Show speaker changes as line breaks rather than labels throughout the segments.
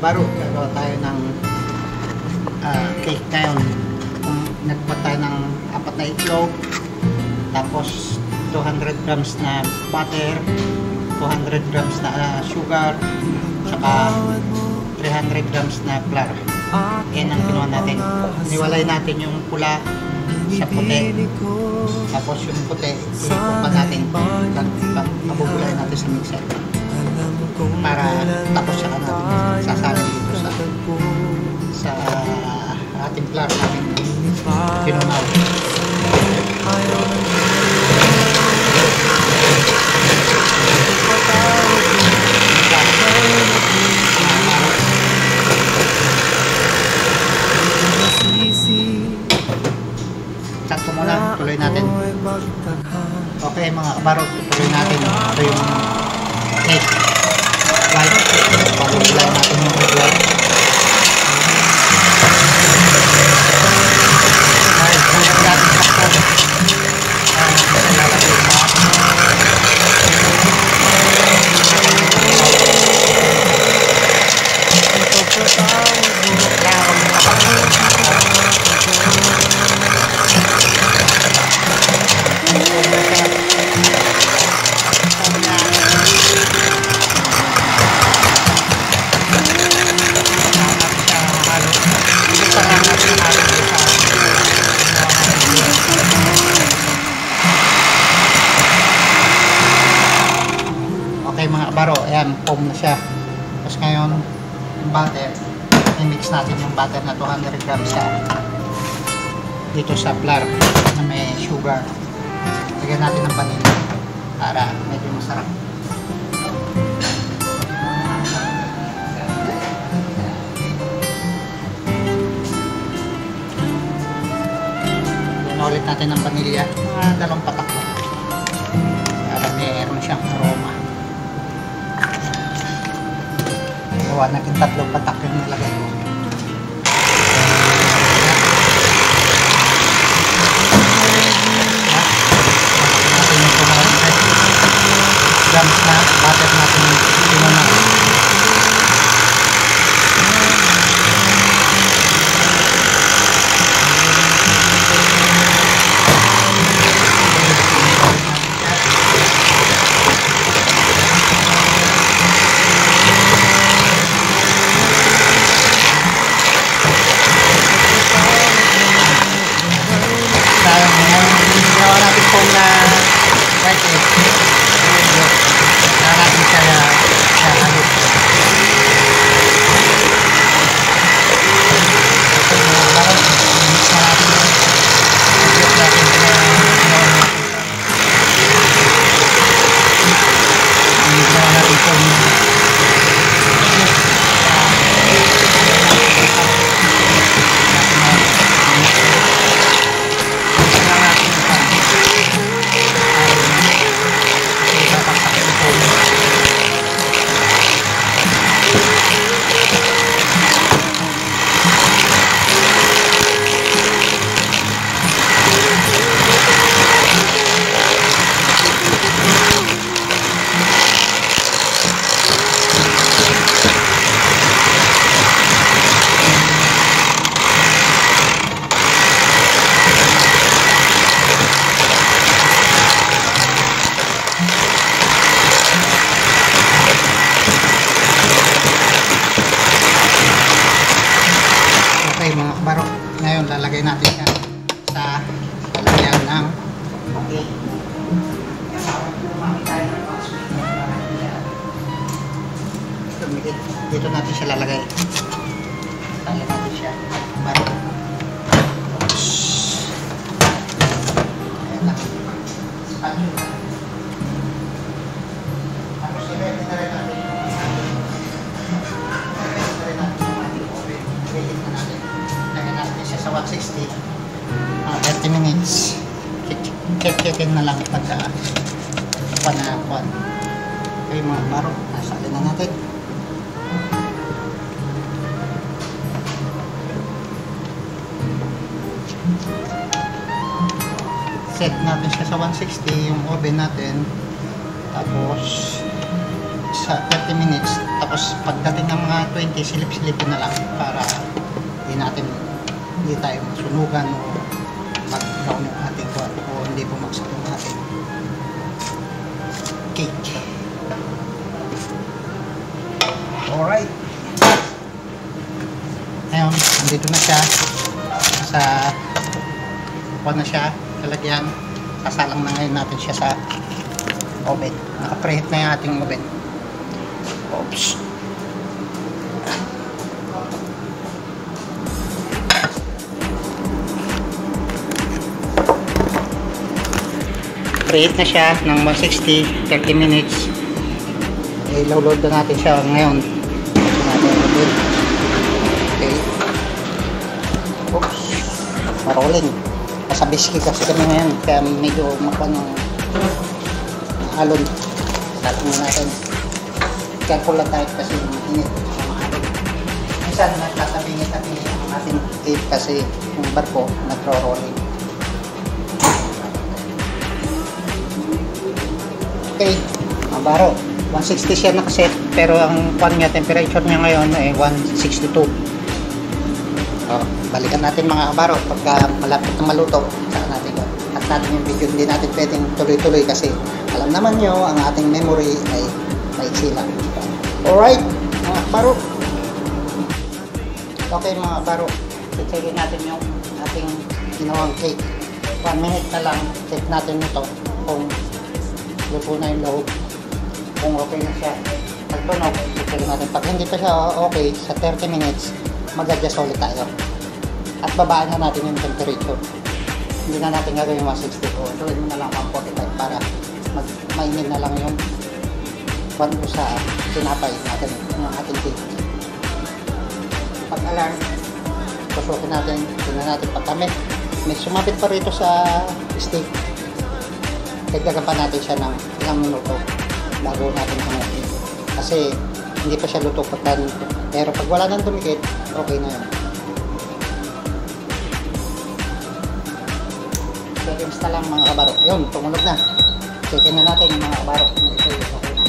kabaro, gagawa tayo ng cake ngayon. Nagbuhat tayo ng 4 na itlog, tapos 200 grams na butter, 200 grams na sugar, saka 300 grams na flour. Yan ang ginawa natin. Niwalay natin yung pula sa puti, tapos yung puti ikupan natin, mabubulay natin sa mixer para tapos saka natin sasalin dito sa ating flour natin pinunaw. Chat ko muna, tuloy natin. Okay mga kabaro, tuloy natin. Ito yung cake white, pabubulay natin yung red white. Okay mga kabaro, ayan, foam na siya. Tapos ngayon, yung butter, i-mix natin yung butter na 200 grams dito sa flour na may sugar. Lagyan natin ng vanilla para medyo masarap. Lagyan ulit natin ng vanilla, mga 2 patak na para meron siyang aroma. Gawa natin 3 patak yung nilagay ko. Grams na butter natin pinunaw. Ginawa natin foam na white egg. Ginawa natin siya halos. Ginawa natin foam mga kabaro. Ngayon lalagay natin yan sa lalagyan ng cake. Dito natin siya lalagay. Lalagay natin siya. Kabaro. Ayan lang. Spatula. Tapos i-ready na rin natin. Sa 160 30 minutes kikin na lang pagka panakuan. Okay mga kabaro, nasalin na natin. Set natin siya sa 160 yung oven natin, tapos sa 30 minutes Tapos pagdating ng mga 20, silip-silipin na lang para hindi tayo masunugan o mag-brown yung ating kuwan o hindi bumagsak yung ating cake. Alright. Ngayon, andito na siya sa kuwan na siya, lalagyan. Sasalang na ngayon natin siya sa oven. Naka-preheat na yung ating oven. Oops. Preheat na siya ng 160, 30 minutes. I-load na natin siya ngayon. Okay. Oops. Marolling. Nasa biscuit kasi kami ngayon. Kaya medyo makuha ng alon. Salang na natin. Careful lang tayo kasi mainit. Minsan nagtatabingit-tabingit ang ating tape kasi yung barko nagro-rolling. Okay, mga baro, 160 siya nakaset pero ang pan niya, temperature niya ngayon ay 162. Balikan natin mga baro pagka malapit na maluto. Saka natin at natin yung video, hindi natin pwedeng tuloy-tuloy kasi alam naman nyo ang ating memory ay maiksi lang. Alright, mga baro. Okay mga baro, check natin yung ating ginawang cake. 1 minute na lang, check natin ito kung luto na yung loob, kung okay na siya. Pagtunog, check natin. Pag hindi pa siya okay, sa 30 minutes, mag-adjust ulit tayo. At babaan na natin yung temperature. Hindi na natin gagawin yung 160 o gawin mo na lang 145 para mainit na lang yung pan ko sa tinapay natin, yung ating cake. Pag alarm, pusukin natin, tingnan natin pag kami may sumapit pa rito sa stick, dagdagan pa natin siya ng ilang minuto bago natin hanapin kasi hindi pa siya luto pagka nito. Pero pag wala nang dumikit, okay na yun. Seconds na lang mga kabaro. Yun, tumunog na. Checkin na natin mga kabaro kung ito yung okay na.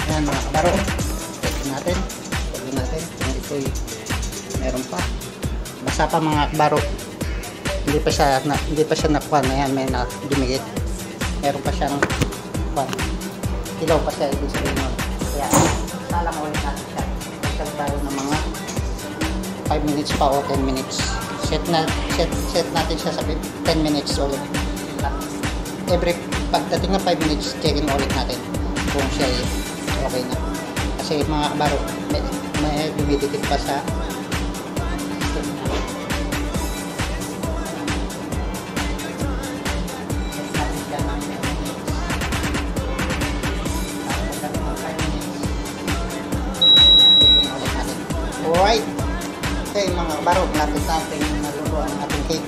Ayan mga kabaro, checkin natin kung ito yung meron pa. Basta pa mga kabaro, hindi pa siya nakuha na yan, may dumikit. Meron pa siyang ilaw pa siya, ibig sabihin mo. Kaya salang ulit natin siya. Set tayo ng mga 5 minutes pa o 10 minutes. Set natin siya sa 10 minutes ulit. Pagdating ng 5 minutes, checking ulit natin kung siya ay okay na. Kasi mga kabaro, may dumidikit pa sa alright. Okay mga kabaro, lapit natin naluto ang ating cake.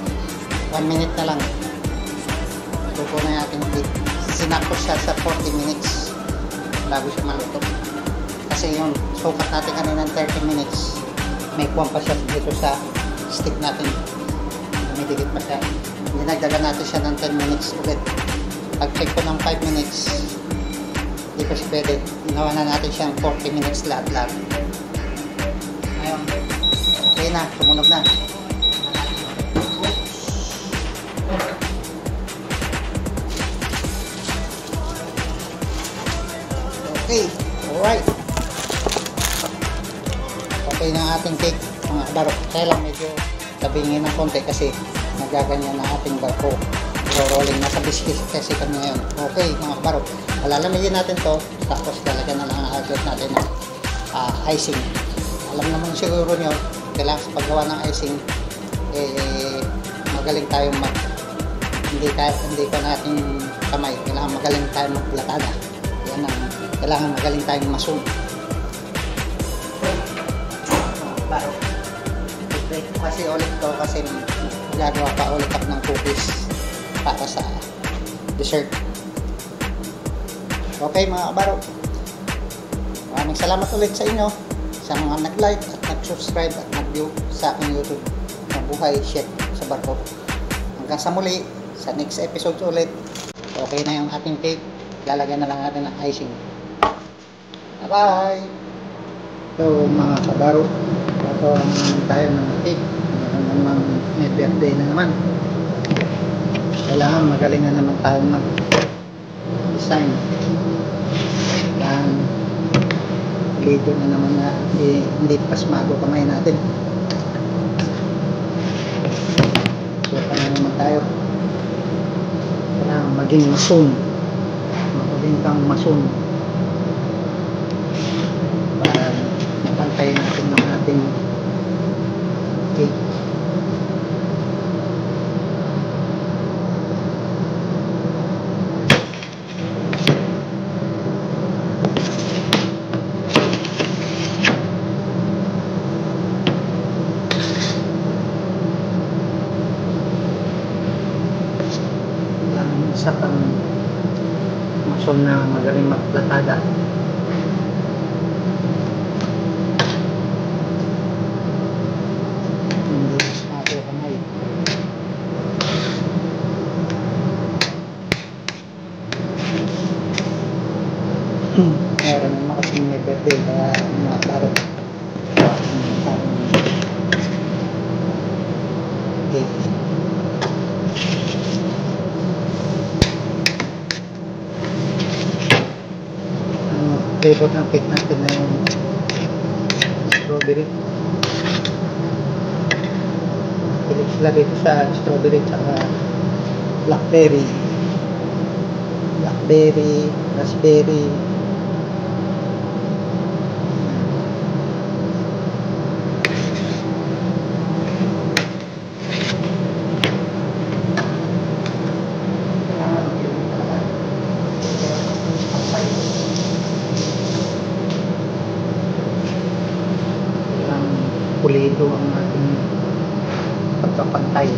1 minute na lang luto na yung ating cake. Sinakos siya sa 40 minutes bago siya maluto kasi yung sukat natin kanina ng 30 minutes may kuwan pa siya dito sa stick natin, dumidikit pa siya. Dinagdagan natin siya ng 10 minutes ulit. Pag check ko ng 5 minutes hindi pa siya pwede, ginawa na natin siyang 40 minutes lahat. Ngayon, okay na, tumunog na. Okay, alright. Okay na ang ating cake, mga kabaro. Kaya lang medyo tabingin ng konti kasi nagaganyan na ating barko. Rolling na sa biscuit kasi kami ngayon. Okay, mga kabaro. Palalamigin natin to, tapos lalagyan na lang ang agad natin ng icing. Alam naman siguro nyo, kailangan sa paggawa ng icing, magaling tayong hindi pa natin kamay. Kailangan magaling tayong magplatada. Yan ang, kailangan magaling tayong masun. Baro. I-break kasi ulit to kasi gagawa pa ulit ako ng cookies para sa dessert. Okay mga kabaro. Maraming salamat ulit sa inyo. Sa mga nag-like at nag-subscribe at nag-view sa aking YouTube na Buhay Chef sa Barko. Hanggang sa muli, sa next episode ulit. okay na yung ating cake. Lalagyan na lang natin ng icing. Bye-bye! So mga kabaro, gagawa naman tayo ng cake. Meron namang may birthday na naman. Kailangan magaling na naman tayo mag-design. Kailangan dito na naman na hindi pasmago kamay natin. So na naman tayo. Kailangan maging masun. Maging kang masun. Para mapantayin natin ng ating cake. Isa pang mason na magaling magplatada. Hindi masyado kamay. Meron naman kasing may birthday kaya mga parang cake. Flavor ng cake natin na yung strawberry. Pilit sila dito sa strawberry at blackberry, raspberry. Pulido ang ating pagkapantay.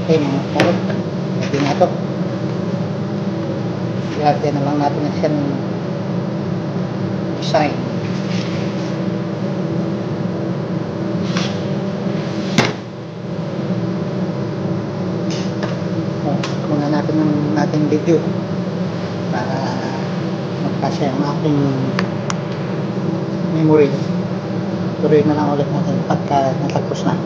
Okay mga karot, pwede na ito. Ilagay na lang natin na siyang design. Muna natin ng ating video para magkasya ang ating memory. Tuloy na lang ulit natin pagka natagpos na.